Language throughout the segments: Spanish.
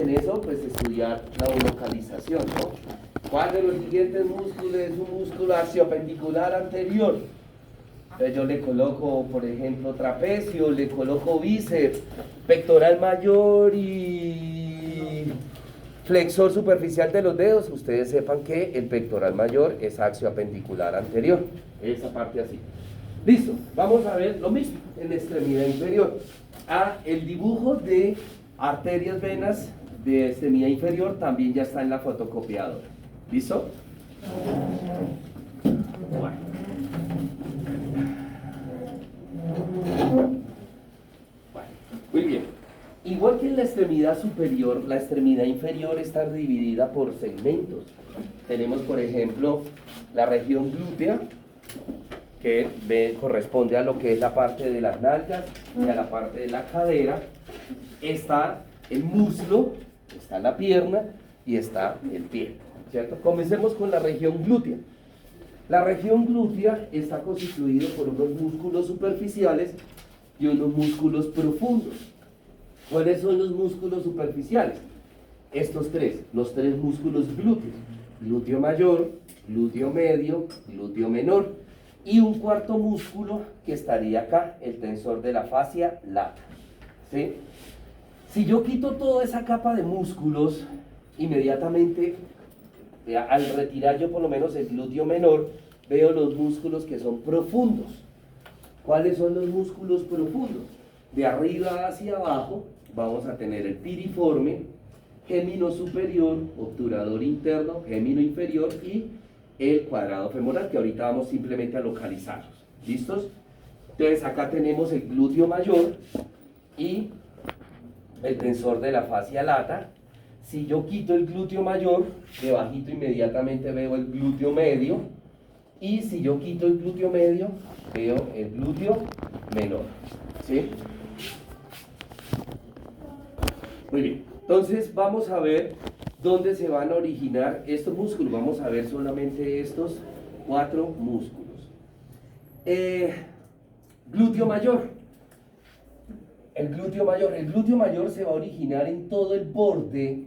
en eso, pues estudiar la localización, ¿no? ¿Cuál de los siguientes músculos es un músculo aciopendicular anterior? Entonces yo le coloco, por ejemplo, trapecio, le coloco bíceps, pectoral mayor y flexor superficial de los dedos. Ustedes sepan que el pectoral mayor es aciopendicular anterior, esa parte así. Listo, vamos a ver lo mismo en la extremidad inferior. El dibujo de arterias, venas de extremidad inferior también ya está en la fotocopiadora. ¿Listo? Bueno. Muy bien. Igual que en la extremidad superior, la extremidad inferior está dividida por segmentos. Tenemos, por ejemplo, la región glútea, que corresponde a lo que es la parte de las nalgas y a la parte de la cadera. Está el muslo, está la pierna y está el pie, ¿cierto? Comencemos con la región glútea. La región glútea está constituida por unos músculos superficiales y unos músculos profundos. ¿Cuáles son los músculos superficiales? Estos tres, los tres músculos glúteos: glúteo mayor, glúteo medio, glúteo menor. Y un cuarto músculo que estaría acá, el tensor de la fascia lata, ¿sí? Si yo quito toda esa capa de músculos, inmediatamente, al retirar yo por lo menos el glúteo menor, veo los músculos que son profundos. ¿Cuáles son los músculos profundos? De arriba hacia abajo vamos a tener el piriforme, gémino superior, obturador interno, gémino inferior y el cuadrado femoral, que ahorita vamos simplemente a localizarlos. ¿Listos? Entonces acá tenemos el glúteo mayor y el tensor de la fascia lata. Si yo quito el glúteo mayor, debajito inmediatamente veo el glúteo medio, y si yo quito el glúteo medio, veo el glúteo menor, ¿sí? Muy bien, entonces vamos a ver dónde se van a originar estos músculos. Vamos a ver solamente estos cuatro músculos. Glúteo mayor. El glúteo mayor se va a originar en todo el borde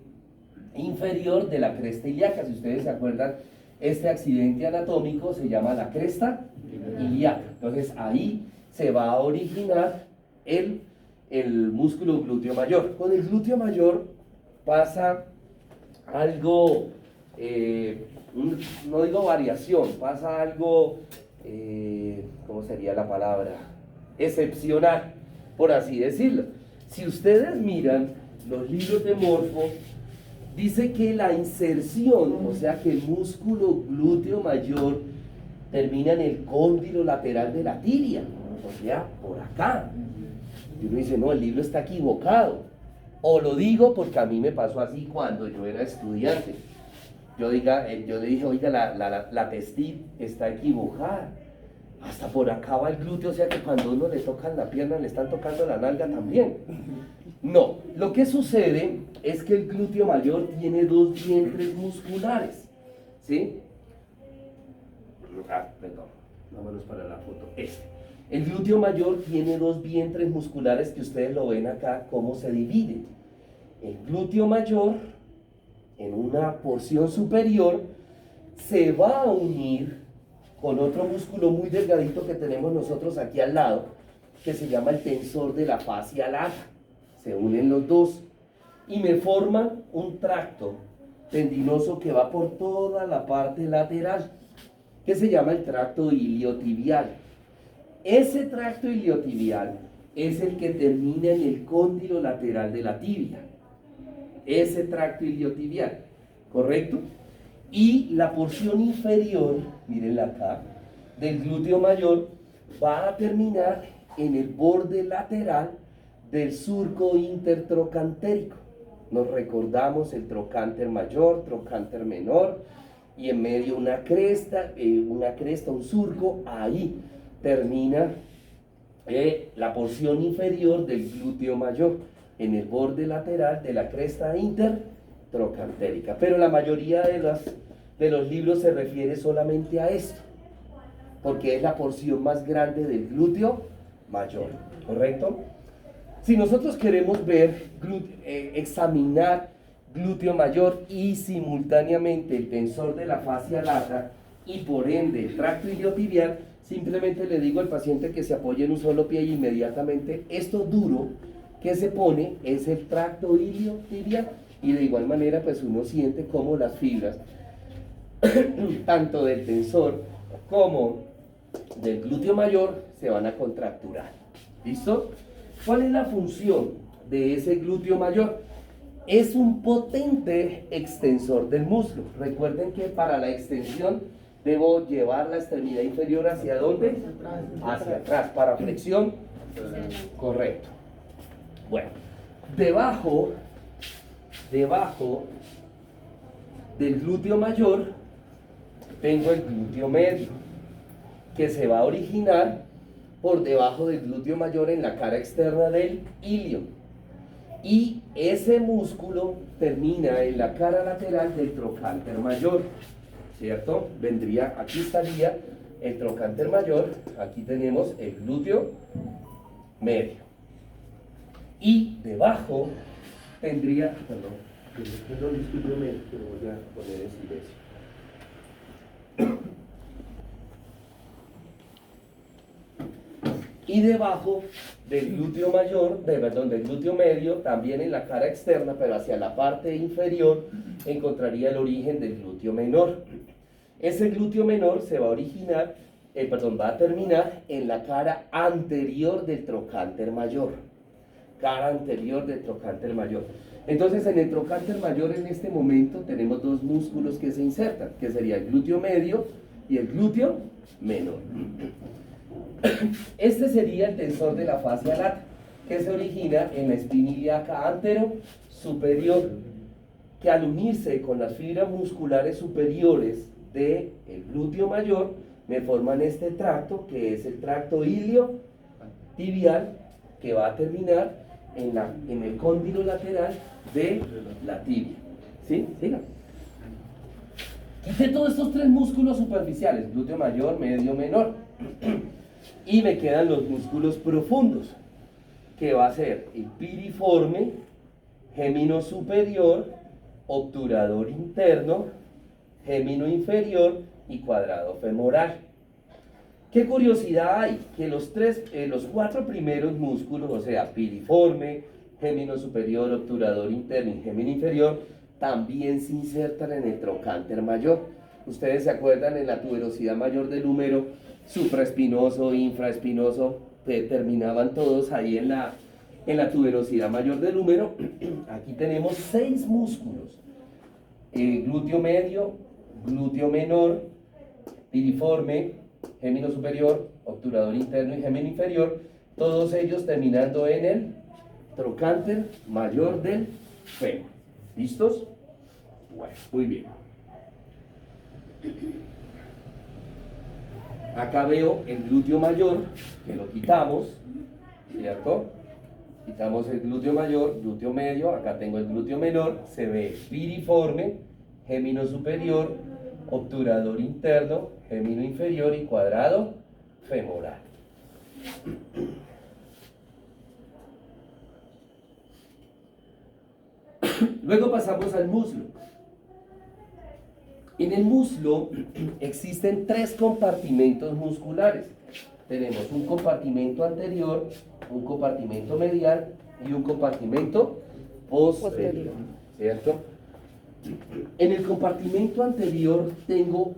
inferior de la cresta ilíaca. Si ustedes se acuerdan, este accidente anatómico se llama la cresta ilíaca. Entonces ahí se va a originar el músculo glúteo mayor. Con el glúteo mayor pasa algo, no digo variación, pasa algo, ¿cómo sería la palabra? Excepcional, por así decirlo. Si ustedes miran los libros de Morfo, dice que la inserción, o sea que el músculo glúteo mayor termina en el cóndilo lateral de la tibia, o sea, por acá. Y uno dice, no, el libro está equivocado. O lo digo porque a mí me pasó así cuando yo era estudiante. Yo le dije, oiga, la testis está equivocada. Hasta por acá va el glúteo, o sea que cuando uno le tocan la pierna, le están tocando la nalga también. No, lo que sucede es que el glúteo mayor tiene dos vientres musculares, ¿sí? Perdón, vámonos para la foto. El glúteo mayor tiene dos vientres musculares que ustedes lo ven acá, cómo se dividen. El glúteo mayor, en una porción superior, se va a unir con otro músculo muy delgadito que tenemos nosotros aquí al lado, que se llama el tensor de la fascia lata. Se unen los dos y me forman un tracto tendinoso que va por toda la parte lateral, que se llama el tracto iliotibial. Ese tracto iliotibial es el que termina en el cóndilo lateral de la tibia. Ese tracto iliotibial, ¿correcto? Y la porción inferior, mírenla acá, del glúteo mayor va a terminar en el borde lateral del surco intertrocantérico. Nos recordamos el trocánter mayor, trocánter menor, y en medio una cresta, un surco. Ahí termina la porción inferior del glúteo mayor, en el borde lateral de la cresta intertrocantérica. Pero la mayoría de los libros se refiere solamente a esto, porque es la porción más grande del glúteo mayor, ¿correcto? Si nosotros queremos ver, examinar glúteo mayor y simultáneamente el tensor de la fascia lata y por ende el tracto iliotibial, simplemente le digo al paciente que se apoye en un solo pie y inmediatamente esto duro que se pone es el tracto iliotibial y de igual manera pues uno siente como las fibras tanto del tensor como del glúteo mayor se van a contracturar. ¿Listo? ¿Cuál es la función de ese glúteo mayor? Es un potente extensor del muslo. Recuerden que para la extensión debo llevar la extremidad inferior ¿hacia dónde? Hacia atrás. Para flexión, correcto. Bueno, debajo del glúteo mayor tengo el glúteo medio, que se va a originar por debajo del glúteo mayor en la cara externa del ilio. Y ese músculo termina en la cara lateral del trocánter mayor, ¿cierto? Vendría, aquí estaría el trocánter mayor, aquí tenemos el glúteo medio. Y debajo tendría, perdón, discúlpeme, que voy a poner en silencio. Y debajo del glúteo mayor, del glúteo medio, también en la cara externa, pero hacia la parte inferior, encontraría el origen del glúteo menor. Ese glúteo menor se va a originar, va a terminar en la cara anterior del trocánter mayor. Cara anterior del trocánter mayor. Entonces, en el trocánter mayor, en este momento, tenemos dos músculos que se insertan, que sería el glúteo medio y el glúteo menor. Este sería el tensor de la fascia lata, que se origina en la espina ilíaca antero superior, que al unirse con las fibras musculares superiores del glúteo mayor, me forman este tracto, que es el tracto iliotibial, que va a terminar en el cóndilo lateral de la tibia. ¿Sí? Siga. Quité todos estos tres músculos superficiales, glúteo mayor, medio, menor. Y me quedan los músculos profundos, que va a ser el piriforme, gémino superior, obturador interno, gémino inferior y cuadrado femoral. ¿Qué curiosidad hay? Que los cuatro primeros músculos, o sea, piriforme, gémino superior, obturador interno y gémino inferior, también se insertan en el trocánter mayor. Ustedes se acuerdan en la tuberosidad mayor del húmero, supraespinoso, infraespinoso, terminaban todos ahí en la tuberosidad mayor del húmero. Aquí tenemos 6 músculos: glúteo medio, glúteo menor, piriforme, gémino superior, obturador interno y gémino inferior, todos ellos terminando en el trocánter mayor del fémur. ¿Listos? Bueno, muy bien. Acá veo el glúteo mayor, que lo quitamos, ¿cierto? Quitamos el glúteo mayor, glúteo medio, acá tengo el glúteo menor, se ve piriforme, gémino superior, obturador interno, gémino inferior y cuadrado femoral. Luego pasamos al muslo. En el muslo existen 3 compartimentos musculares. Tenemos un compartimento anterior, un compartimento medial y un compartimento posterior, ¿cierto? En el compartimento anterior tengo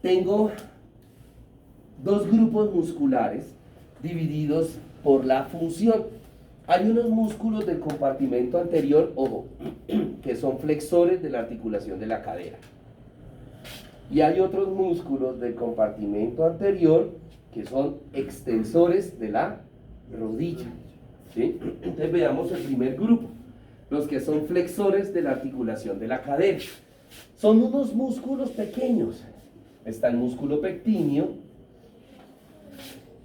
tengo 2 grupos musculares divididos por la función. Hay unos músculos del compartimento anterior, ojo, que son flexores de la articulación de la cadera. Y hay otros músculos del compartimento anterior que son extensores de la rodilla. ¿Sí? Entonces veamos el primer grupo, los que son flexores de la articulación de la cadera. Son unos músculos pequeños. Está el músculo pectíneo,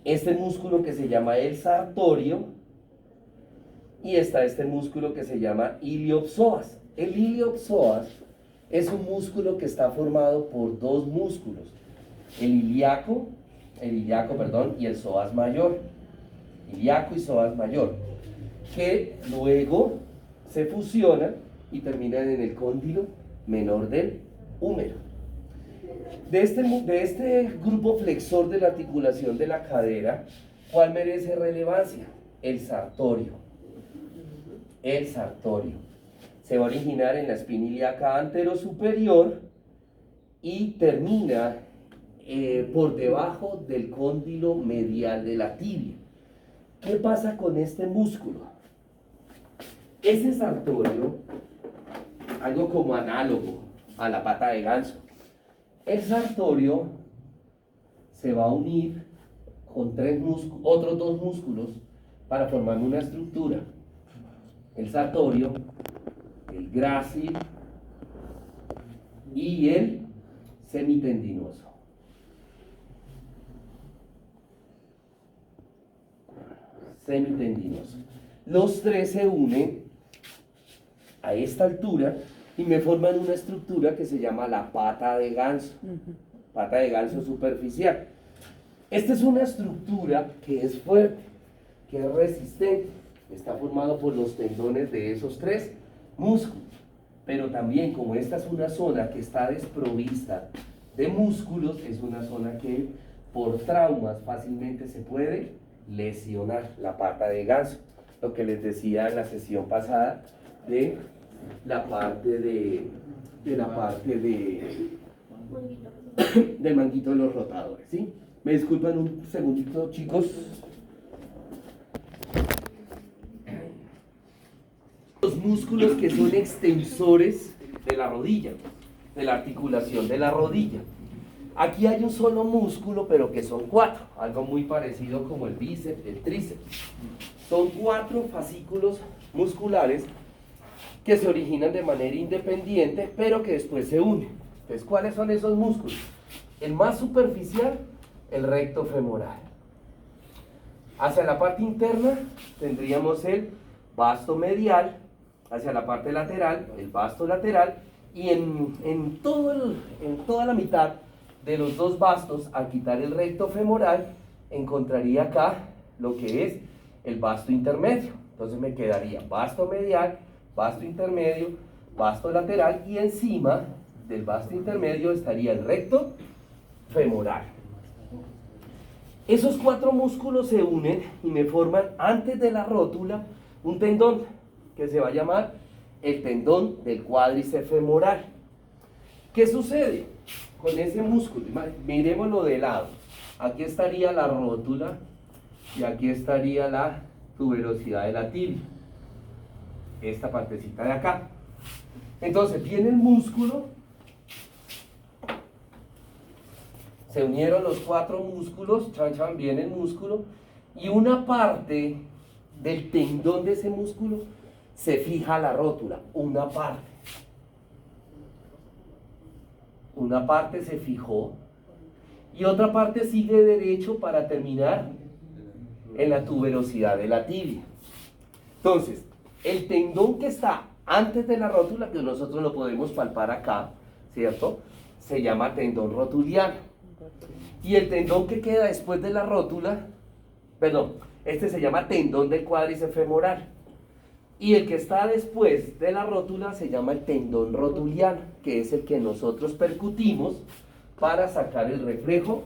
este músculo que se llama el sartorio, y está este músculo que se llama iliopsoas. El iliopsoas es un músculo que está formado por 2 músculos, el ilíaco, y el psoas mayor, ilíaco y psoas mayor, que luego se fusionan y terminan en el cóndilo menor del húmero. De este grupo flexor de la articulación de la cadera, ¿cuál merece relevancia? El sartorio. El sartorio se va a originar en la espina ilíaca anterosuperior y termina por debajo del cóndilo medial de la tibia. ¿Qué pasa con este músculo? Ese sartorio, algo como análogo a la pata de ganso, el sartorio se va a unir con otros dos músculos para formar una estructura. El sartorio, el grácil y el semitendinoso. Semitendinoso. Los tres se unen a esta altura y me forman una estructura que se llama la pata de ganso. Pata de ganso superficial. Esta es una estructura que es fuerte, que es resistente. Está formado por los tendones de esos tres músculos. Pero también, como esta es una zona que está desprovista de músculos, es una zona que por traumas fácilmente se puede lesionar, la pata de ganso. Lo que les decía en la sesión pasada de la parte del manguito de los rotadores, ¿sí? Me disculpan un segundito, chicos. Los músculos que son extensores de la rodilla, de la articulación de la rodilla. Aquí hay un solo músculo, pero que son cuatro, algo muy parecido como el bíceps, el tríceps. Son cuatro fascículos musculares que se originan de manera independiente, pero que después se unen. Entonces, ¿cuáles son esos músculos? El más superficial, el recto femoral. Hacia la parte interna tendríamos el vasto medial, hacia la parte lateral, el vasto lateral, y en toda la mitad de los dos vastos, al quitar el recto femoral, encontraría acá lo que es el vasto intermedio. Entonces me quedaría vasto medial, vasto intermedio, vasto lateral, y encima del vasto intermedio estaría el recto femoral. Esos cuatro músculos se unen y me forman antes de la rótula un tendón que se va a llamar el tendón del cuádriceps femoral. ¿Qué sucede con ese músculo? Miremoslo de lado. Aquí estaría la rótula y aquí estaría la tuberosidad de la tibia. Esta partecita de acá. Entonces viene el músculo. Se unieron los cuatro músculos, viene el músculo, y una parte del tendón de ese músculo se fija a la rótula, una parte. Una parte se fijó y otra parte sigue derecho para terminar en la tuberosidad de la tibia. Entonces, el tendón que está antes de la rótula, que nosotros lo podemos palpar acá, ¿cierto? Se llama tendón rotuliano. Y el tendón que queda después de la rótula, perdón, este se llama tendón del cuádriceps femoral. Y el que está después de la rótula se llama el tendón rotuliano, que es el que nosotros percutimos para sacar el reflejo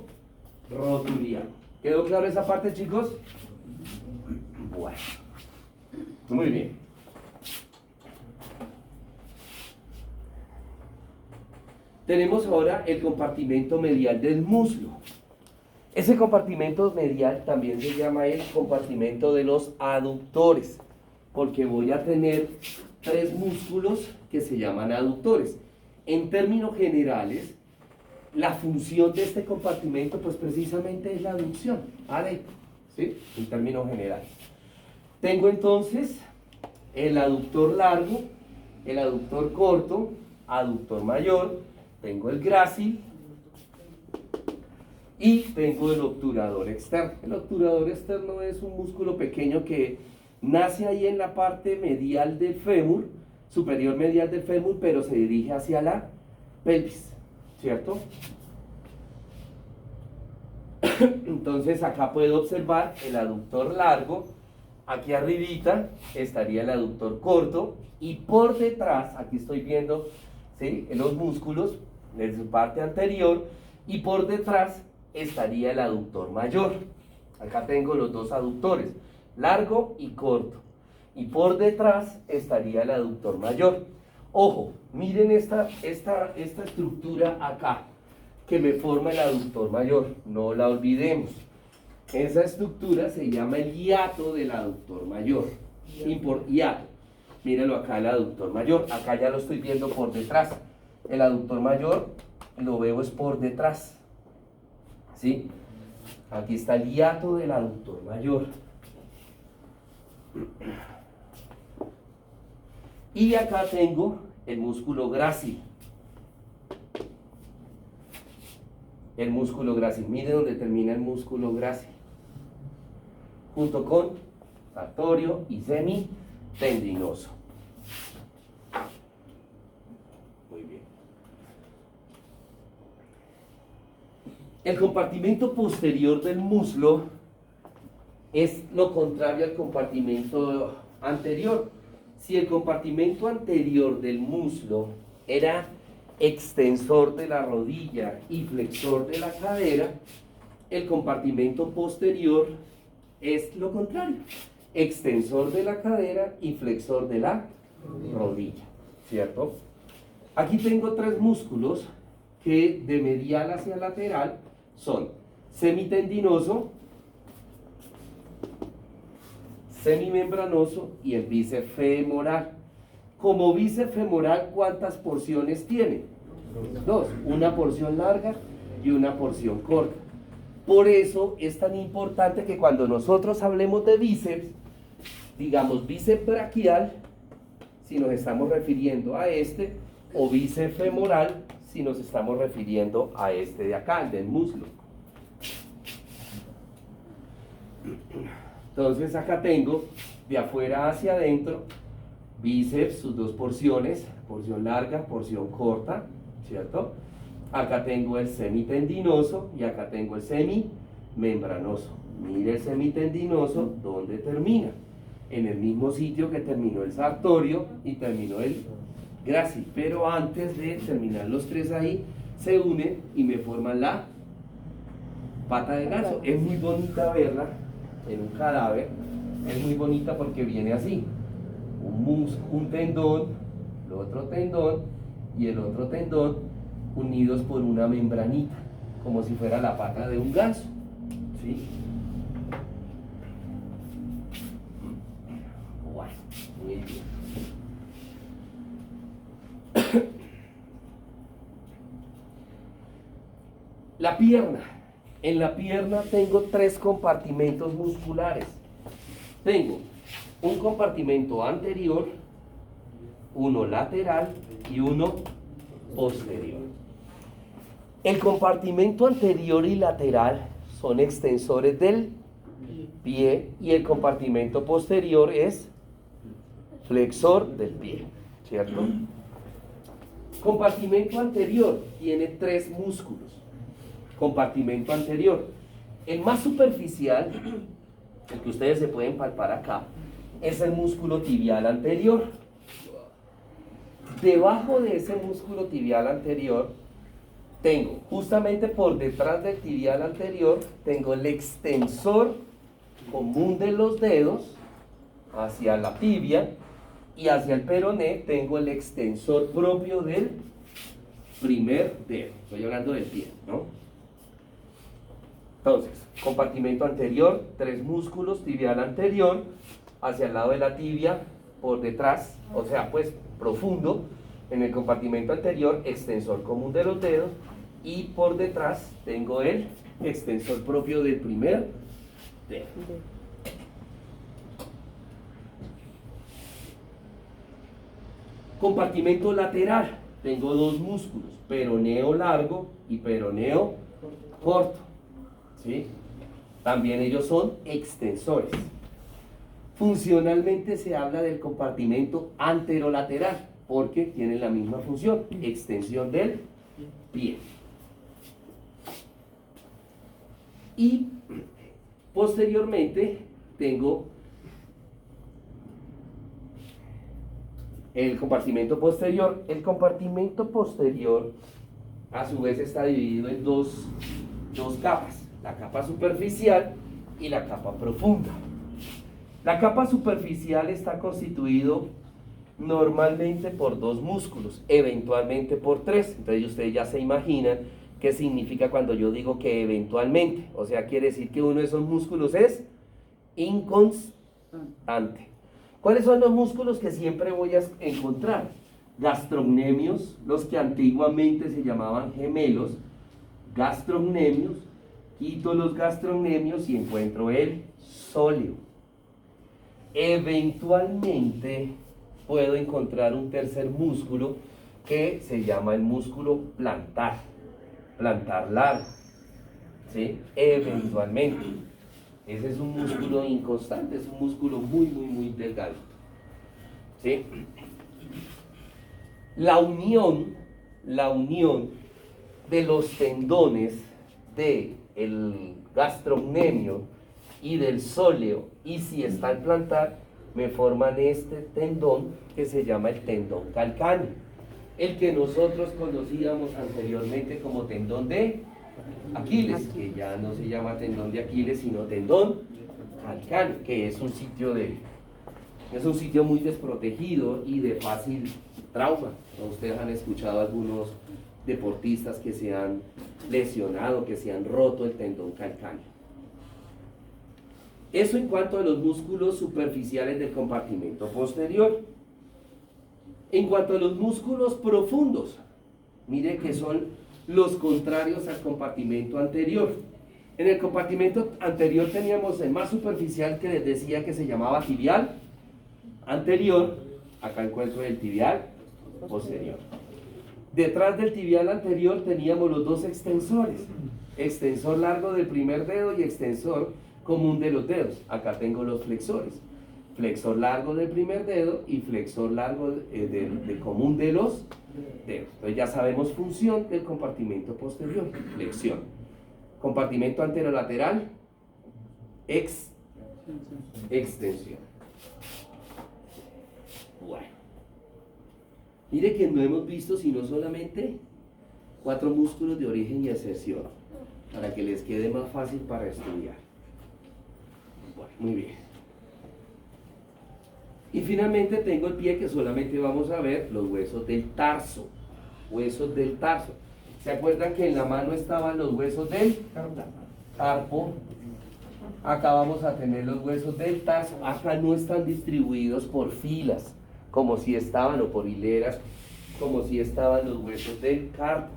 rotuliano. ¿Quedó claro esa parte, chicos? Bueno, muy bien. Tenemos ahora el compartimento medial del muslo. Ese compartimento medial también se llama el compartimento de los aductores, porque voy a tener tres músculos que se llaman aductores. En términos generales, la función de este compartimento, pues precisamente es la aducción, ¿vale? ¿Sí? En términos generales. Tengo entonces el aductor largo, el aductor corto, aductor mayor, tengo el grácil y tengo el obturador externo. El obturador externo es un músculo pequeño que nace ahí en la parte medial del fémur, superior medial del fémur, pero se dirige hacia la pelvis, ¿cierto? Entonces acá puedo observar el aductor largo, aquí arribita estaría el aductor corto y por detrás, aquí estoy viendo, ¿sí?, en los músculos de su parte anterior, y por detrás estaría el aductor mayor. Acá tengo los dos aductores, largo y corto, y por detrás estaría el aductor mayor. Ojo, miren esta estructura acá que me forma el aductor mayor, no la olvidemos. Esa estructura se llama el hiato del aductor mayor. Hiato. Mírenlo acá, el aductor mayor. Acá ya lo estoy viendo por detrás. El aductor mayor lo veo es por detrás. ¿Sí? Aquí está el hiato del aductor mayor. Y acá tengo el músculo grácil. El músculo grácil. Mire dónde termina el músculo grácil. Junto con sartorio y semitendinoso. Muy bien. El compartimento posterior del muslo es lo contrario al compartimento anterior. Si el compartimento anterior del muslo era extensor de la rodilla y flexor de la cadera, el compartimento posterior es lo contrario, extensor de la cadera y flexor de la rodilla, ¿cierto? Aquí tengo tres músculos que de medial hacia lateral son semitendinoso, semimembranoso y el bíceps femoral. Como bíceps femoral, ¿cuántas porciones tiene? Dos, una porción larga y una porción corta. Por eso es tan importante que cuando nosotros hablemos de bíceps, digamos bíceps braquial, si nos estamos refiriendo a este, o bíceps femoral, si nos estamos refiriendo a este de acá, el del muslo. Entonces acá tengo de afuera hacia adentro bíceps, sus dos porciones, porción larga, porción corta, ¿cierto? Acá tengo el semitendinoso y acá tengo el semimembranoso. Mire el semitendinoso, ¿dónde termina? En el mismo sitio que terminó el sartorio y terminó el grácil, pero antes de terminar los tres ahí, se unen y me forman la pata de ganso. Es muy bonita verla en un cadáver, es muy bonita porque viene así, un tendón, el otro tendón y el otro tendón unidos por una membranita, como si fuera la pata de un ganso, ¿sí? Bueno, muy bien. La pierna. En la pierna tengo tres compartimentos musculares. Tengo un compartimento anterior, uno lateral y uno posterior. El compartimento anterior y lateral son extensores del pie y el compartimento posterior es flexor del pie, ¿cierto? Compartimento anterior tiene tres músculos. Compartimento anterior. El más superficial, el que ustedes se pueden palpar acá, es el músculo tibial anterior. Debajo de ese músculo tibial anterior, tengo, justamente por detrás del tibial anterior, tengo el extensor común de los dedos hacia la tibia y hacia el peroné tengo el extensor propio del primer dedo. Estoy hablando del pie, ¿no? Entonces, compartimento anterior, tres músculos, tibial anterior, hacia el lado de la tibia, por detrás, o sea, pues profundo, en el compartimento anterior, extensor común de los dedos, y por detrás tengo el extensor propio del primer dedo. Compartimento lateral, tengo dos músculos, peroneo largo y peroneo corto. ¿Sí? También ellos son extensores. Funcionalmente se habla del compartimento anterolateral porque tienen la misma función, extensión del pie. Y posteriormente tengo el compartimento posterior. El compartimento posterior, a su vez, está dividido en dos capas, la capa superficial y la capa profunda. La capa superficial está constituido normalmente por 2 músculos, eventualmente por 3. Entonces ustedes ya se imaginan qué significa cuando yo digo que eventualmente. O sea, quiere decir que uno de esos músculos es inconstante. ¿Cuáles son los músculos que siempre voy a encontrar? Gastrocnemios, los que antiguamente se llamaban gemelos, gastrocnemios, quito los gastrocnemios y encuentro el sóleo. Eventualmente puedo encontrar un tercer músculo que se llama el músculo plantar largo, ¿sí? Eventualmente. Ese es un músculo inconstante, es un músculo muy delgado, ¿sí? La unión de los tendones del gastrocnemio y del sóleo, y si está el plantar, me forman este tendón que se llama el tendón calcáneo, el que nosotros conocíamos anteriormente como tendón de Aquiles, que ya no se llama tendón de Aquiles, sino tendón calcáneo, que es un sitio muy desprotegido y de fácil trauma. Ustedes han escuchado a algunos deportistas que se han lesionado, que se han roto el tendón calcáneo. Eso en cuanto a los músculos superficiales del compartimento posterior. En cuanto a los músculos profundos, mire que son los contrarios al compartimento anterior. En el compartimento anterior teníamos el más superficial, que les decía que se llamaba tibial anterior. Acá encuentro el tibial posterior. Detrás del tibial anterior teníamos los 2 extensores, extensor largo del primer dedo y extensor común de los dedos. Acá tengo los flexores, flexor largo del primer dedo y flexor largo del común de los dedos. Entonces ya sabemos función del compartimento posterior, flexión. Compartimento anterolateral, extensión. Bueno, mire que no hemos visto sino solamente 4 músculos de origen y extensión, para que les quede más fácil para estudiar. Bueno, muy bien. Y finalmente tengo el pie, que solamente vamos a ver los huesos del tarso. Huesos del tarso. ¿Se acuerdan que en la mano estaban los huesos del carpo? Acá vamos a tener los huesos del tarso. Acá no están distribuidos por filas, como si estaban, o por hileras, como si estaban los huesos del carpo.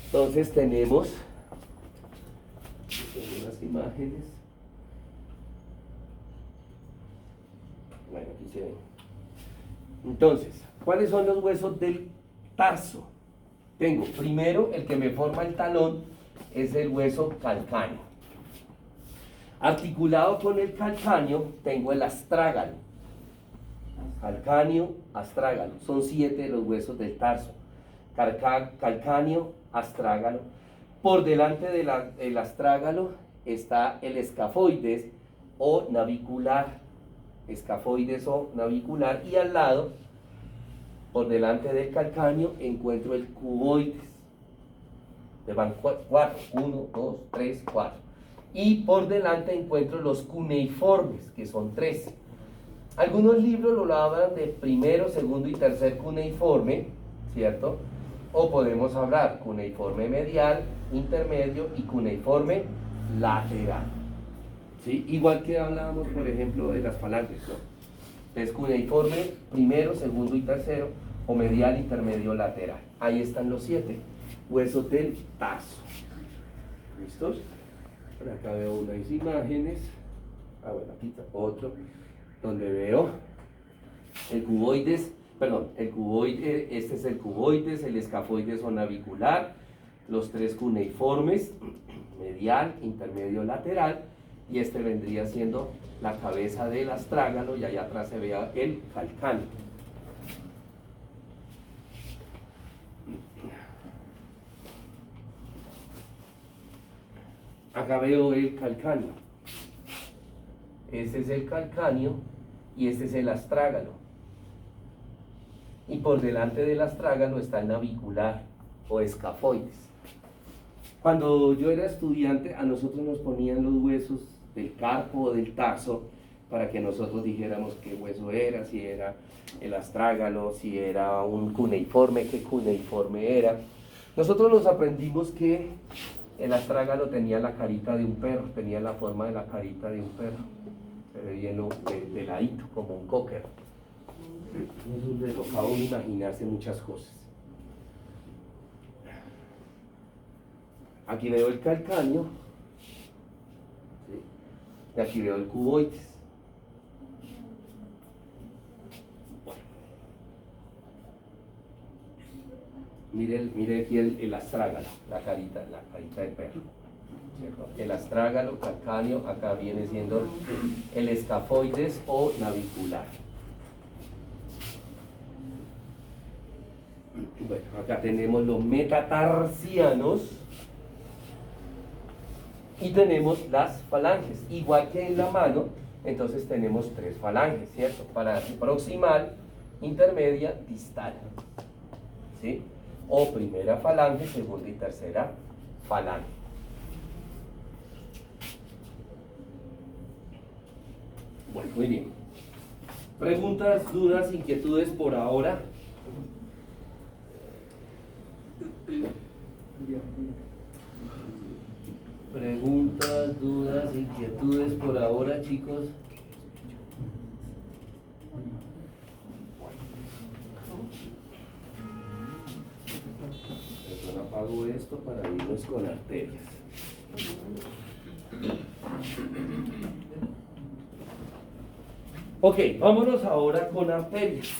Entonces tenemos unas imágenes. Bueno, aquí se ven. Entonces, ¿cuáles son los huesos del tarso? Tengo primero el que me forma el talón, es el hueso calcáneo. Articulado con el calcáneo tengo el astrágalo. Calcáneo, astrágalo. Son 7 los huesos del tarso. Calcáneo, astrágalo. Por delante del astrágalo está el escafoides o navicular. Escafoides o navicular, y al lado, por delante del calcáneo, encuentro el cuboides. Van 4, 1, 2, 3, 4. Y por delante encuentro los cuneiformes, que son 3. Algunos libros lo hablan de primero, segundo y tercer cuneiforme, ¿cierto? O podemos hablar cuneiforme medial, intermedio y cuneiforme lateral. ¿Sí? Igual que hablábamos, por ejemplo, de las falanges, ¿no? Es cuneiforme primero, segundo y tercero, o medial, intermedio, lateral. Ahí están los 7 huesos del tarso. ¿Listos? Por acá veo unas imágenes. Bueno, aquí está otro, donde veo el cuboides, este es el cuboides, el escafoides o navicular, los 3 cuneiformes, medial, intermedio, lateral, y este vendría siendo la cabeza del astrágalo, y allá atrás se vea el calcáneo. Acá veo el calcáneo. Este es el calcáneo y este es el astrágalo. y por delante del astrágalo está el navicular o escafoides. Cuando yo era estudiante, a nosotros nos ponían los huesos del carpo o del tarso para que nosotros dijéramos qué hueso era, si era el astrágalo, si era un cuneiforme, qué cuneiforme era. Nosotros nos aprendimos que el astrágalo tenía la carita de un perro, tenía la forma de la carita de un perro, se ve lleno de ladito, como un cocker. Eso le tocaba imaginarse muchas cosas. Aquí veo el calcáneo, ¿sí? Y aquí veo el cuboides. Mire aquí el astrágalo, la carita del perro, ¿cierto? El astrágalo, calcáneo, acá viene siendo el escafoides o navicular. Bueno, acá tenemos los metatarsianos y tenemos las falanges, igual que en la mano. Entonces tenemos 3 falanges, ¿cierto? Para proximal, intermedia, distal, ¿sí? O primera falange, segunda y tercera falange. Bueno, muy bien. Preguntas, dudas, inquietudes por ahora. Preguntas, dudas, inquietudes por ahora, chicos. Entonces apago esto para irnos con arterias. Ok, vámonos ahora con arterias.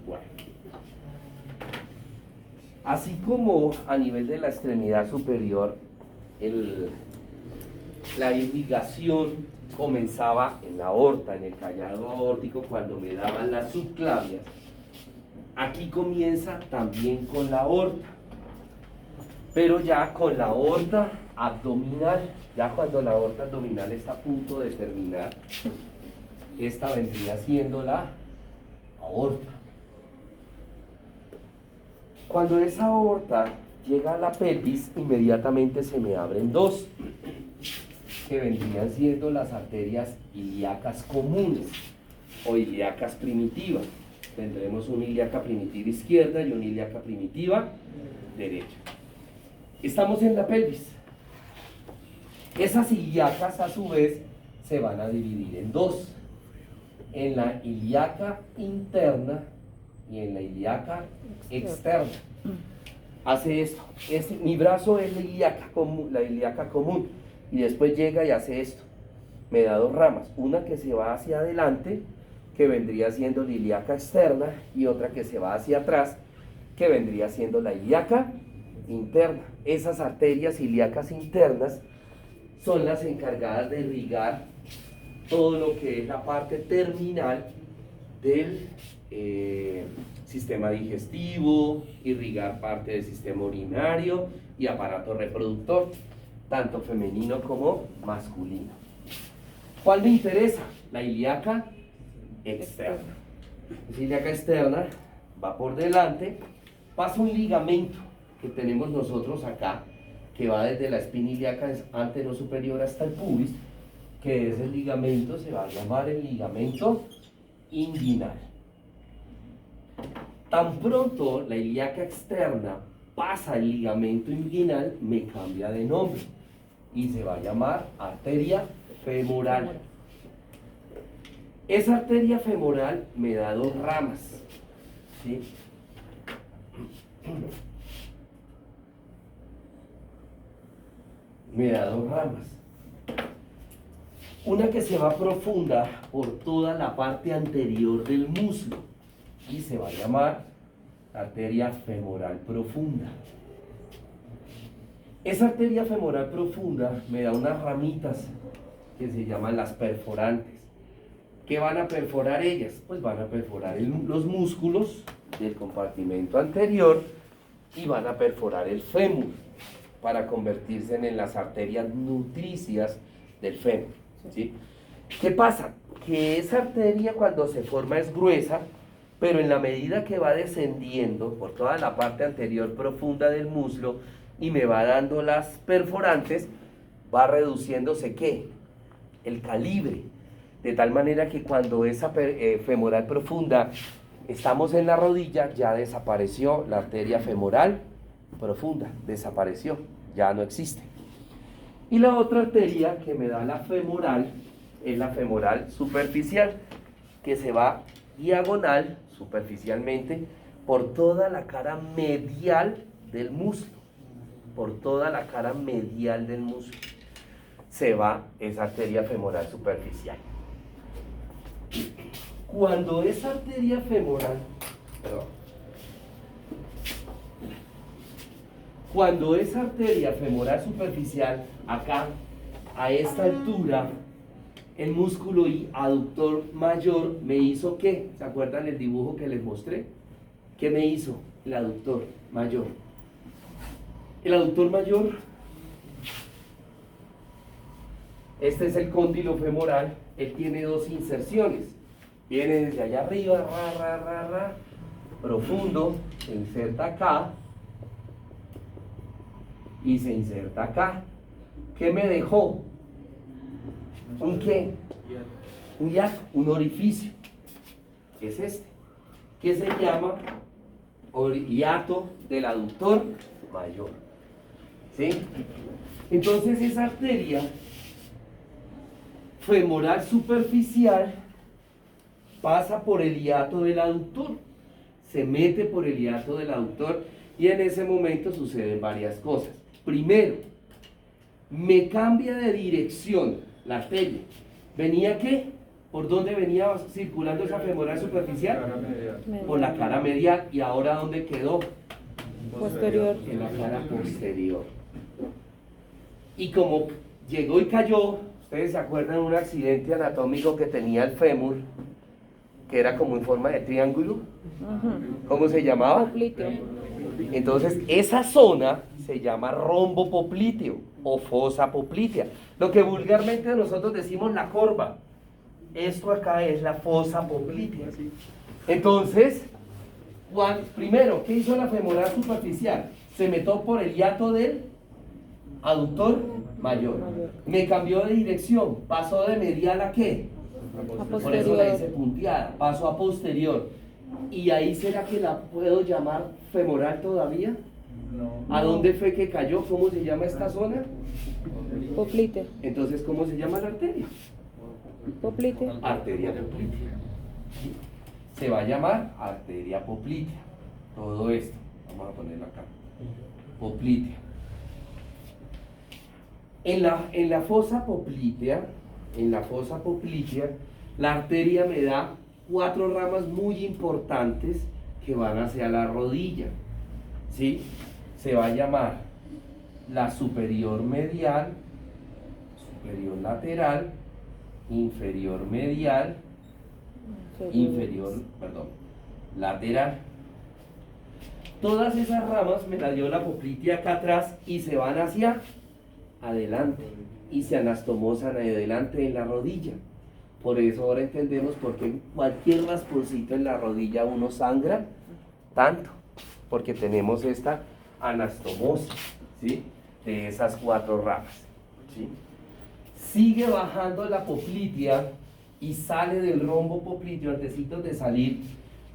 Bueno. Así como a nivel de la extremidad superior, la irrigación comenzaba en la aorta, en el callado aórtico, cuando me daban las subclavias. Aquí comienza también con la aorta, pero ya con la aorta abdominal. Ya cuando la aorta abdominal está a punto de terminar, esta vendría siendo la aorta. Cuando esa aorta llega a la pelvis, inmediatamente se me abren 2, que vendrían siendo las arterias ilíacas comunes o ilíacas primitivas. Tendremos una ilíaca primitiva izquierda y una ilíaca primitiva derecha. Estamos en la pelvis. Esas ilíacas a su vez se van a dividir en 2, en la ilíaca interna y en la ilíaca externa. Hace esto. Mi brazo es la ilíaca común, y después llega y hace esto. Me da 2 ramas, una que se va hacia adelante, que vendría siendo la ilíaca externa, y otra que se va hacia atrás, que vendría siendo la ilíaca interna. Esas arterias ilíacas internas son las encargadas de irrigar todo lo que es la parte terminal del sistema digestivo, irrigar parte del sistema urinario y aparato reproductor. tanto femenino como masculino. ¿Cuál me interesa? La ilíaca externa. Esa ilíaca externa va por delante, pasa un ligamento que tenemos nosotros acá, que va desde la espina ilíaca antero superior hasta el pubis, que es el ligamento, se va a llamar el ligamento inguinal. Tan pronto la ilíaca externa pasa el ligamento inguinal, me cambia de nombre y se va a llamar arteria femoral. Esa arteria femoral me da dos ramas, ¿sí? Me da dos ramas. Una que se va profunda por toda la parte anterior del muslo y se va a llamar arteria femoral profunda. Esa arteria femoral profunda me da unas ramitas que se llaman las perforantes. ¿Qué van a perforar ellas? Pues van a perforar los músculos del compartimento anterior y van a perforar el fémur para convertirse en las arterias nutricias del fémur, ¿sí? ¿Qué pasa? Que esa arteria cuando se forma es gruesa, pero en la medida que va descendiendo por toda la parte anterior profunda del muslo y me va dando las perforantes, va reduciéndose ¿qué? El calibre, de tal manera que cuando esa femoral profunda estamos en la rodilla, ya desapareció la arteria femoral profunda, desapareció, ya no existe. Y la otra arteria que me da la femoral es la femoral superficial, que se va diagonal, superficialmente, por toda la cara medial del muslo, por toda la cara medial del muslo, se va esa arteria femoral superficial. Cuando esa arteria femoral, cuando esa arteria femoral superficial, acá, a esta altura, el músculo aductor mayor me hizo ¿qué? ¿Se acuerdan el dibujo que les mostré? ¿Qué me hizo el aductor mayor? El aductor mayor, este es el cóndilo femoral, él tiene dos inserciones. Viene desde allá arriba, profundo, se inserta acá y se inserta acá. ¿Qué me dejó? ¿Un qué? Un hiato, un orificio. Es este, que se llama hiato del aductor mayor. ¿Sí? Entonces esa arteria femoral superficial pasa por el hiato del aductor, se mete por el hiato del aductor y en ese momento suceden varias cosas. Primero, me cambia de dirección la arteria. ¿Venía qué? ¿Por dónde venía circulando esa femoral superficial? Por la cara medial. ¿Y ahora dónde quedó? Posterior. En la cara posterior. Y como llegó y cayó, ustedes se acuerdan de un accidente anatómico que tenía el fémur, que era como en forma de triángulo. ¿Cómo se llamaba? Popliteo. Entonces esa zona se llama rombo popliteo o fosa poplitea, lo que vulgarmente nosotros decimos la corva. Esto acá es la fosa poplitea. Entonces, primero, ¿qué hizo la femoral superficial? Se metió por el hiato del aductor mayor. Me cambió de dirección, pasó de medial a ¿qué? A Por eso la hice posterior. punteada, pasó a posterior. ¿Y ahí será que la puedo llamar femoral todavía? ¿A dónde fue que cayó? ¿Cómo se llama esta zona? Popliteo. Entonces, ¿cómo se llama la arteria? Popliteo. Arteria poplitea. Se va a llamar arteria poplitea. Todo esto, vamos a ponerlo acá. Poplitea. En la fosa poplitea, la arteria me da 4 ramas muy importantes que van hacia la rodilla. ¿Sí? Se va a llamar la superior medial, superior lateral, inferior medial, lateral. Todas esas ramas me las dio la poplitea acá atrás y se van hacia adelante y se anastomosan adelante en la rodilla. Por eso ahora entendemos por qué cualquier rasponcito en la rodilla uno sangra tanto, porque tenemos esta anastomosis, ¿sí? De esas 4 ramas, ¿sí? Sigue bajando la poplitea y sale del rombo popliteo. Antecitos de salir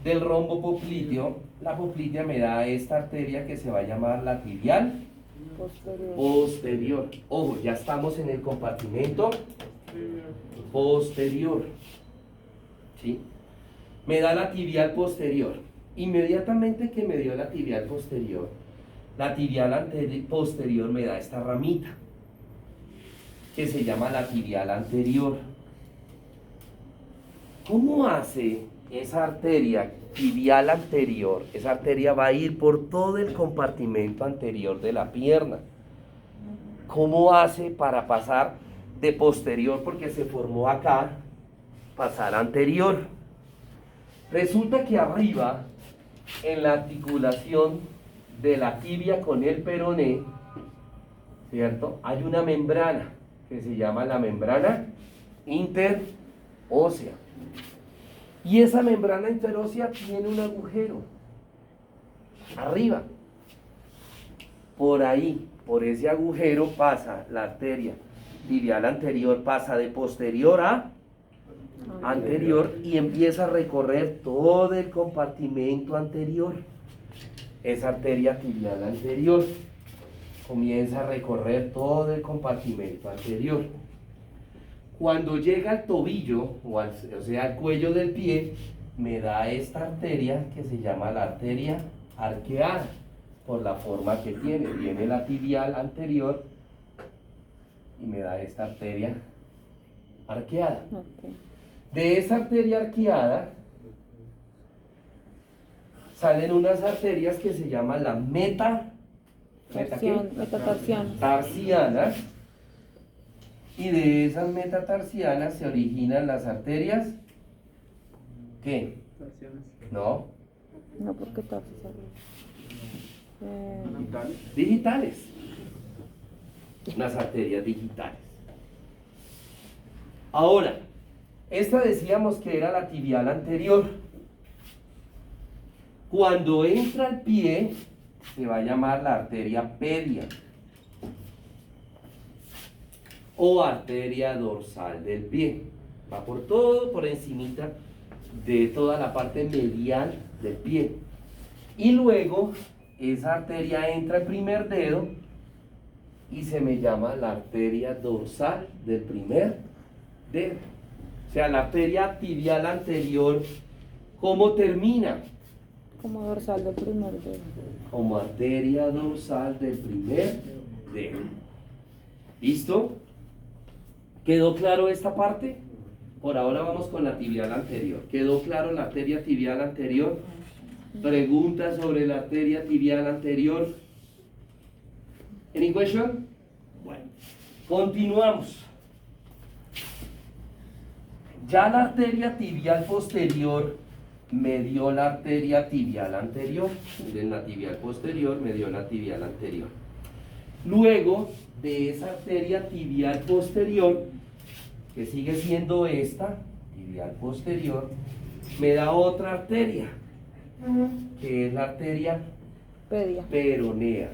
del rombo popliteo, la poplitea me da esta arteria que se va a llamar la tibial posterior. Ojo, ya estamos en el compartimento posterior, ¿sí? Me da la tibial posterior. Inmediatamente que me dio la tibial posterior, la tibial posterior me da esta ramita que se llama la tibial anterior. ¿Cómo hace esa arteria tibial anterior? Esa arteria va a ir por todo el compartimento anterior de la pierna. ¿Cómo hace para pasar de posterior, porque se formó acá, pasar a anterior? Resulta que arriba, en la articulación de la tibia con el peroné, ¿cierto? Hay una membrana que se llama la membrana interósea. Y esa membrana interósea tiene un agujero arriba. Por ahí, por ese agujero pasa la arteria tibial anterior, pasa de posterior a anterior y empieza a recorrer todo el compartimento anterior. Esa arteria tibial anterior comienza a recorrer todo el compartimento anterior. Cuando llega al tobillo, o sea, al cuello del pie, me da esta arteria que se llama la arteria arqueada, por la forma que tiene. Viene la tibial anterior y me da esta arteria arqueada. Okay. De esa arteria arqueada salen unas arterias que se llaman la metatarsianas, y de esas metatarsianas se originan las arterias ¿qué? No, porque tarsianas. digitales. Unas arterias digitales. Ahora, esta decíamos que era la tibial anterior. Cuando entra al pie, se va a llamar la arteria pedia o arteria dorsal del pie. Va por todo, por encimita de toda la parte medial del pie. Y luego, esa arteria entra al primer dedo y se me llama la arteria dorsal del primer dedo. O sea, la arteria tibial anterior, ¿cómo termina? Como dorsal del primer dedo. Como arteria dorsal del primer dedo. ¿Listo? ¿Quedó claro esta parte? Por ahora vamos con la tibial anterior. ¿Quedó claro la arteria tibial anterior? ¿Preguntas sobre la arteria tibial anterior? ¿Any question? Bueno, continuamos. Ya la arteria tibial posterior me dio la arteria tibial anterior. Miren, la tibial posterior me dio la tibial anterior. Luego de esa arteria tibial posterior, que sigue siendo esta, tibial posterior, me da otra arteria, que es la arteria peronea.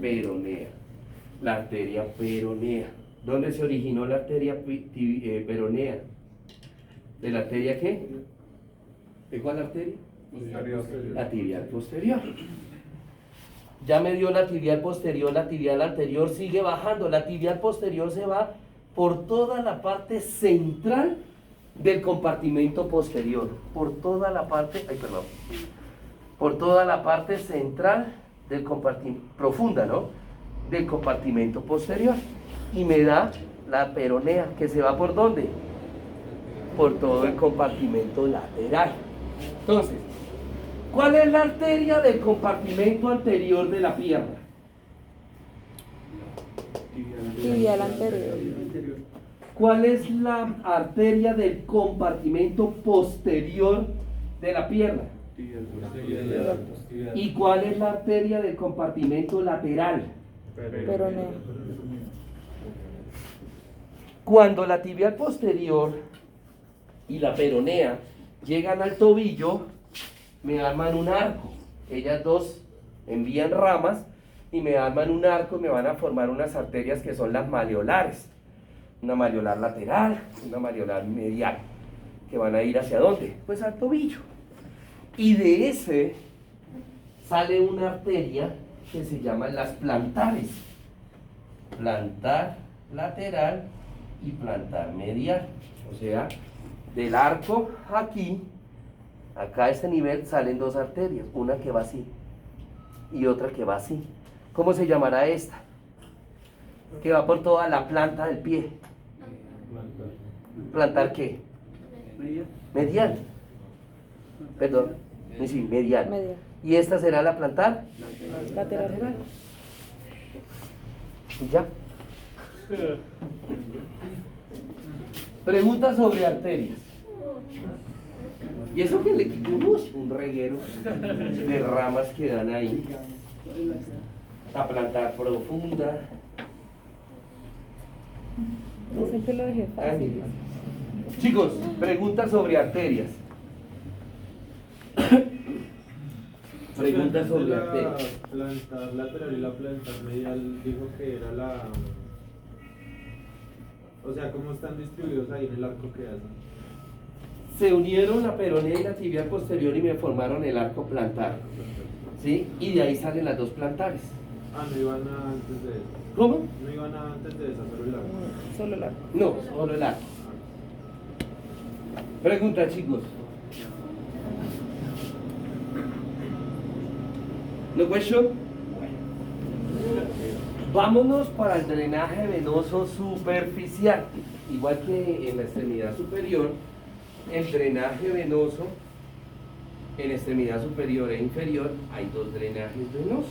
Peronea. La arteria peronea. ¿Dónde se originó la arteria peronea? ¿De la arteria qué? ¿De cuál arteria? La tibial posterior. Ya me dio la tibial posterior, la tibial anterior sigue bajando. La tibial posterior se va por toda la parte central del compartimento posterior. Por toda la parte, por toda la parte central del compartimento, profunda, ¿no? Del compartimento posterior. Y me da la peronea, que se va ¿por dónde? Por todo el compartimento lateral. Entonces, ¿cuál es la arteria del compartimento anterior de la pierna? Tibial anterior. ¿Cuál es la arteria del compartimento posterior de la pierna? ¿Y cuál es la arteria del compartimento lateral? Peronea. Cuando la tibial posterior y la peronea llegan al tobillo, me arman un arco. Ellas dos envían ramas y me arman un arco y me van a formar unas arterias que son las maleolares. Una maleolar lateral, una maleolar medial, que van a ir ¿hacia dónde? Pues al tobillo. Y de ese sale una arteria que se llaman las plantares. Plantar lateral y plantar medial. O sea, del arco aquí, acá a este nivel salen dos arterias, una que va así y otra que va así. ¿Cómo se llamará esta? Que va por toda la planta del pie. ¿Plantar qué? Medial. Perdón, sí, medial. Medial. ¿Y esta será la plantar? Lateral. ¿Y ya? Pregunta sobre arterias. Y eso que le quitó un reguero de ramas que dan ahí. La plantar profunda. Dicen que lo dejé fácil. Chicos, preguntas sobre arterias. Preguntas sobre arterias. La plantar lateral y la plantar medial dijo que era la... O sea, ¿cómo están distribuidos ahí en el arco que hacen? Se unieron la peronea y la tibial posterior y me formaron el arco plantar. ¿Sí? Y de ahí salen las dos plantares. Ah, no iban a antes de eso. ¿Cómo? No iban a antes de esa, solo el arco. Solo el arco. No, solo el arco. Pregunta, chicos. ¿No question? Vámonos para el drenaje venoso superficial. Igual que en la extremidad superior, el drenaje venoso en extremidad superior e inferior hay dos drenajes venosos.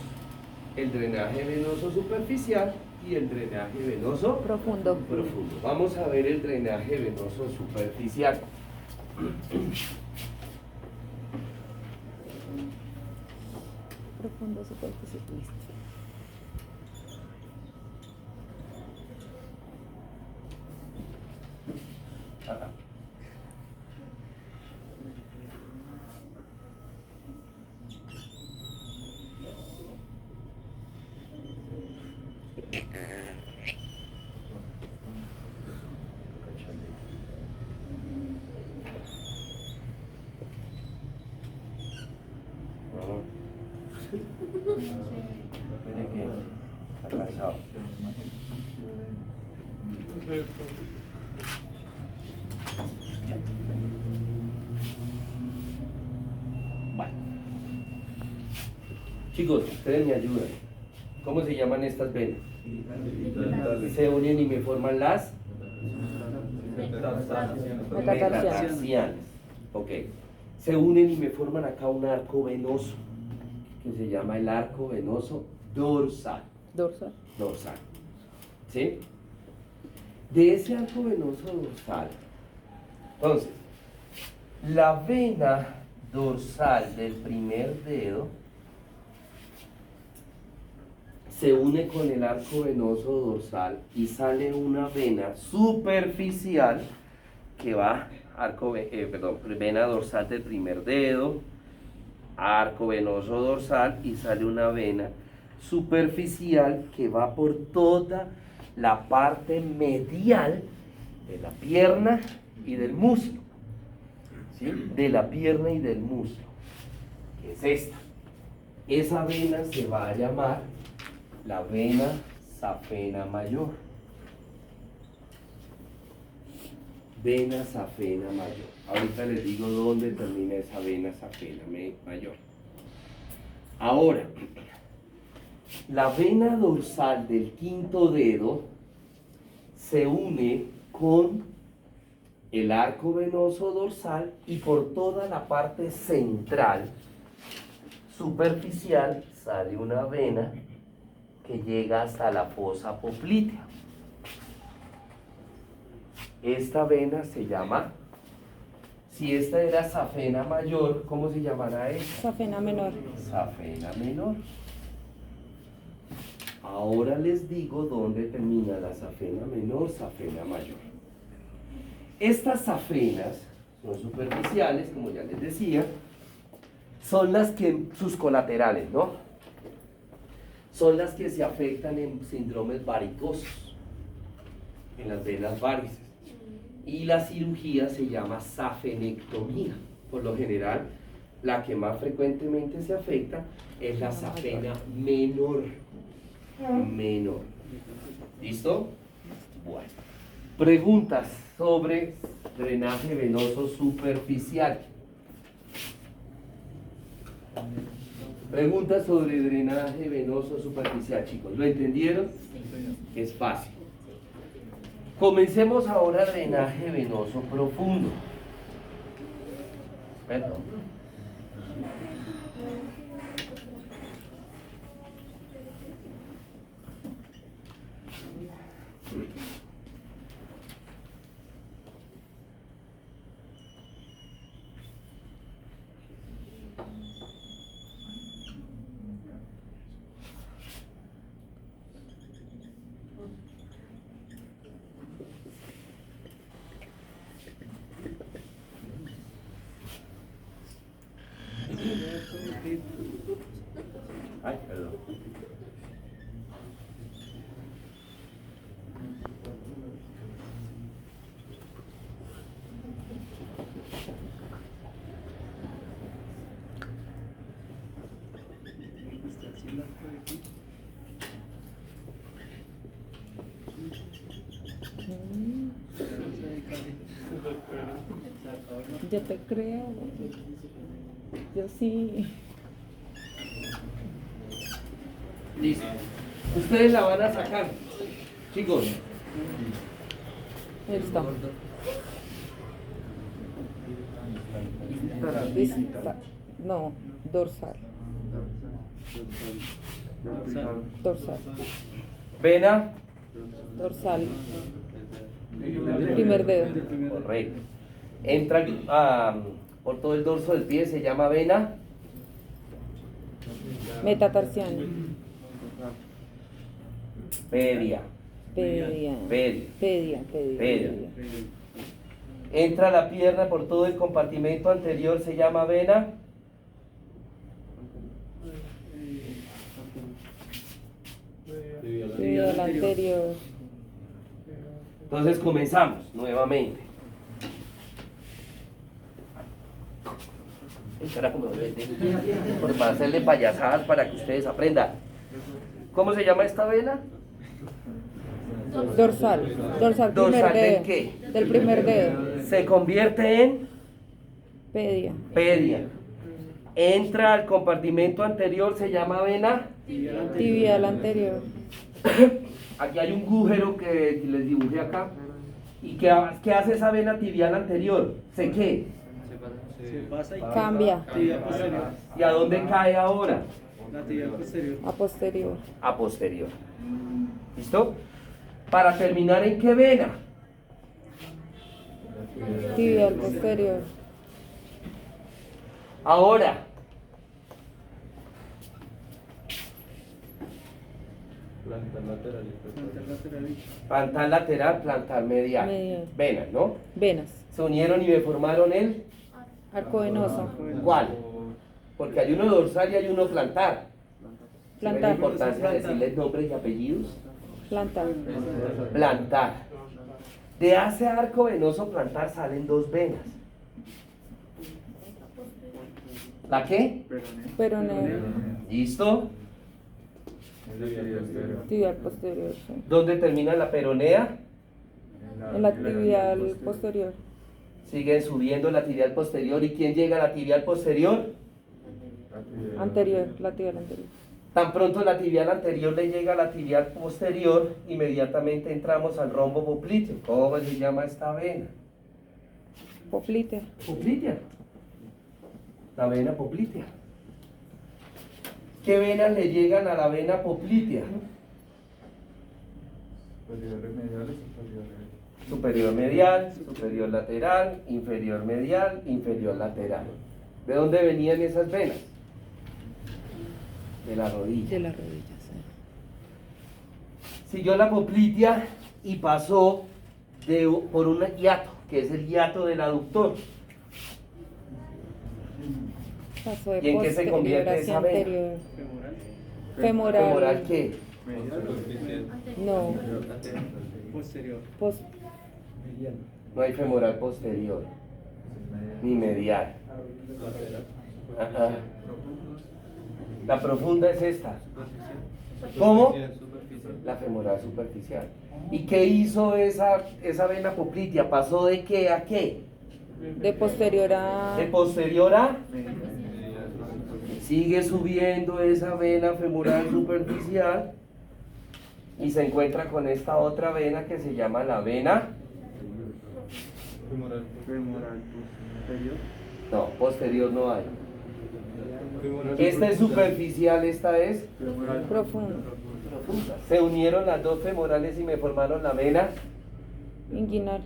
El drenaje venoso superficial y el drenaje venoso Profundo. profundo. Vamos a ver el drenaje venoso superficial. Profundo superficial. Listo. Ajá. Espere que está cansado. Bueno. Chicos, ustedes me ayudan. ¿Cómo se llaman estas venas? Se unen y me forman las metatarsianas. Ok. Se unen y me forman acá un arco venoso que se llama el arco venoso dorsal. Dorsal. Dorsal. ¿Sí? De ese arco venoso dorsal, entonces, la vena dorsal del primer dedo se une con el arco venoso dorsal y sale una vena superficial que va, vena dorsal del primer dedo, arco venoso dorsal y sale una vena superficial que va por toda la parte medial de la pierna y del muslo. ¿Sí? De la pierna y del muslo, que es esta. Esa vena se va a llamar la vena safena mayor. Vena safena mayor. Ahorita les digo dónde termina esa vena safena mayor. Ahora, la vena dorsal del quinto dedo se une con el arco venoso dorsal y por toda la parte central superficial sale una vena que llega hasta la fosa poplitea. Esta vena se llama, si esta era safena mayor, ¿cómo se llamará esta? Safena menor. Safena menor. Ahora les digo dónde termina la safena menor, safena mayor. Estas safenas son superficiales, como ya les decía, son las que, sus colaterales, ¿no? Son las que se afectan en síndromes varicosos, en las venas varices. Y la cirugía se llama safenectomía. Por lo general, la que más frecuentemente se afecta es la safena menor. Menor. ¿Listo? Bueno. Preguntas sobre drenaje venoso superficial. Preguntas sobre drenaje venoso superficial, chicos. ¿Lo entendieron? Es fácil. Comencemos ahora drenaje venoso profundo. Perdón. Ay, perdón. Yo te creo. Yo sí. Listo. Ustedes la van a sacar, chicos. Listo. Vista. No, dorsal. Dorsal. Vena. Dorsal. Primer dedo. Correcto. Entra por todo el dorso del pie, se llama vena. Metatarsiano. Pedia. Pedia. Pedia. Pedia. Pedia. Entra la pierna por todo el compartimento anterior, se llama vena. Tibial anterior. Entonces comenzamos nuevamente. Espera, como para hacerle payasadas para que ustedes aprendan. ¿Cómo se llama esta vena? Dorsal. Dorsal, primer ¿Dorsal del dedo. qué? Del primer dedo. Se convierte en Pedia. pedia. Entra al compartimento anterior, se llama vena. Tibial anterior. Aquí hay un agujero que les dibujé acá. ¿Y qué hace esa vena tibial anterior? ¿Se qué? Se pasa y Cambia. tibia posterior. ¿Y a dónde cae ahora? La tibia posterior. A posterior. A posterior. ¿Listo? Para terminar, ¿en qué vena? Tibial posterior. Ahora. Plantar lateral y Plantar lateral, plantar medial. Medial. Venas, ¿no? Venas. Se unieron y me formaron el... Arco venoso. ¿Cuál? Porque hay uno dorsal y hay uno plantar. ¿Sí ven la Plantar. importancia de decirles nombres y apellidos? Plantar. Plantar. De ese arco venoso plantar salen dos venas. ¿La qué? Peroneo. ¿Listo? Tibial posterior. Sí. ¿Dónde termina la peronea? En la tibial posterior. Siguen subiendo la tibial posterior. ¿Y quién llega a la tibial posterior? Anterior. La tibial anterior. Tan pronto la tibial anterior le llega a la tibial posterior, inmediatamente entramos al rombo popliteo. ¿Cómo se llama esta vena? Poplitea. Poplitea. La vena poplitea. ¿Qué venas le llegan a la vena poplitea? Superior medial, superior lateral, inferior medial, inferior lateral. ¿De dónde venían esas venas? De la rodilla. De las rodillas. Sí. Siguió la poplitea y pasó por un hiato, que es el hiato del aductor. Pasó de ¿Y en qué se posterior convierte hacia esa vena? anterior. Femoral. ¿Femoral qué? No. Posterior. Pos- No hay femoral posterior, ni medial. Ajá. La profunda es esta. ¿Cómo? La femoral superficial. ¿Y qué hizo esa vena poplitea? ¿Pasó de qué a qué? de posterior a... De posterior a... Sigue subiendo esa vena femoral superficial y se encuentra con esta otra vena que se llama la vena... Femoral posterior. No, posterior no hay. Femoral Esta es superficial, esta es profundo. profunda. Se unieron las dos femorales y me formaron la vena Inguinal.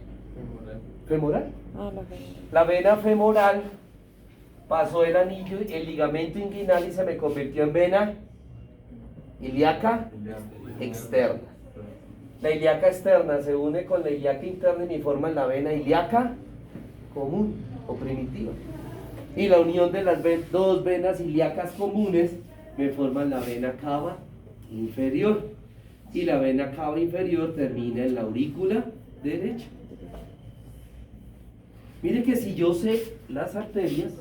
femoral. Ah, la femoral. La vena femoral pasó el anillo, el ligamento inguinal y se me convirtió en vena ilíaca externa. La ilíaca externa se une con la ilíaca interna y me forman la vena ilíaca común o primitiva. Y la unión de las dos venas ilíacas comunes me forman la vena cava inferior. Y la vena cava inferior termina en la aurícula derecha. Mire que si yo sé las arterias,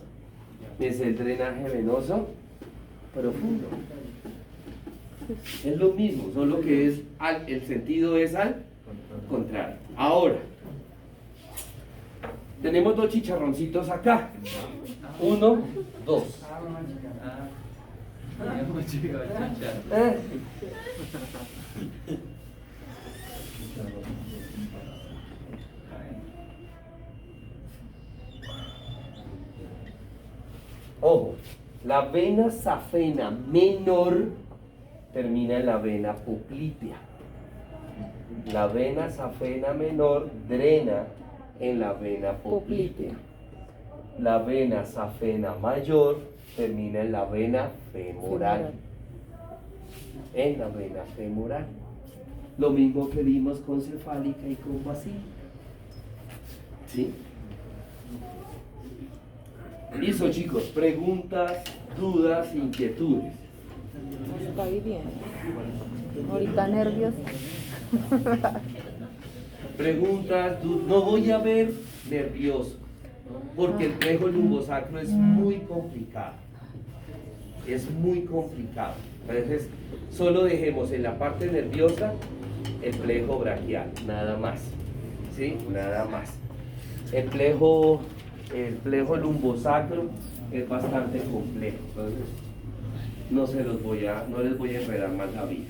me sé el drenaje venoso profundo. Es lo mismo, solo que es el sentido es al contrario. Ahora, tenemos dos chicharroncitos acá. 1, 2. Ojo, la vena safena menor termina en la vena poplitea. La vena safena menor drena en la vena poplitea. La vena safena mayor termina en la vena femoral. En la vena femoral. Lo mismo que vimos con cefálica y con basílica. ¿Sí? Listo, chicos. Preguntas, dudas, inquietudes. Está viviendo. Ahorita nervios. Preguntas, dudas. No voy a ver nervioso, porque el plejo lumbosacro es muy complicado. Es muy complicado. Entonces, solo dejemos en la parte nerviosa el plejo braquial, nada más. ¿Sí? Nada más. El plejo lumbosacro es bastante complejo. Entonces, no les voy a enredar más la vida.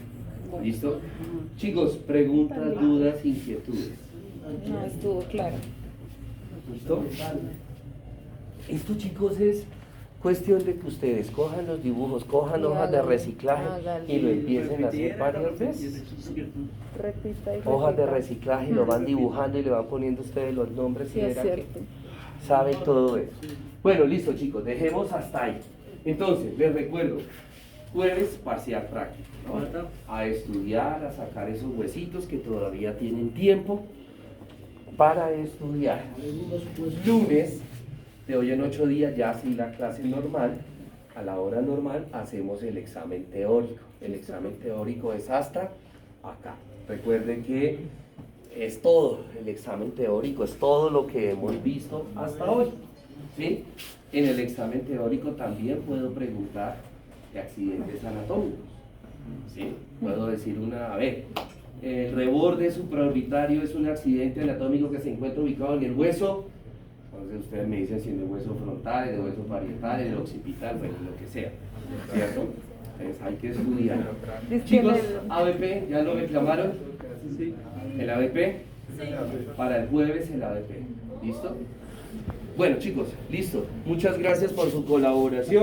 ¿Listo? Chicos, preguntas, dudas, inquietudes. No, estuvo claro. ¿Listo? Esto, chicos, es cuestión de que ustedes cojan los dibujos, cojan hojas de reciclaje y lo empiecen a hacer varias veces. Repita y Hojas de repita. reciclaje y lo van dibujando y le van poniendo ustedes los nombres Sí, y es verán que cierto. saben todo eso. Bueno, listo, chicos, dejemos hasta ahí. Entonces, les recuerdo, jueves parcial práctico, ¿no? A estudiar, a sacar esos huesitos que todavía tienen tiempo para estudiar. Lunes, de hoy en 8 días, ya sí la clase normal, a la hora normal, hacemos el examen teórico. El examen teórico es hasta acá. Recuerden que es todo, el examen teórico es todo lo que hemos visto hasta hoy. ¿Sí? En el examen teórico también puedo preguntar de accidentes anatómicos. ¿Sí? Puedo decir el reborde supraorbitario es un accidente anatómico que se encuentra ubicado en el hueso. Entonces ustedes me dicen si en el hueso frontal, en el hueso parietal, en el occipital, bueno, lo que sea. ¿Cierto? Entonces hay que estudiar. Chicos, ABP, ¿ya lo reclamaron? Sí. ¿El ABP? Para el jueves el ABP. ¿Listo? Bueno, chicos, listo. Muchas gracias por su colaboración.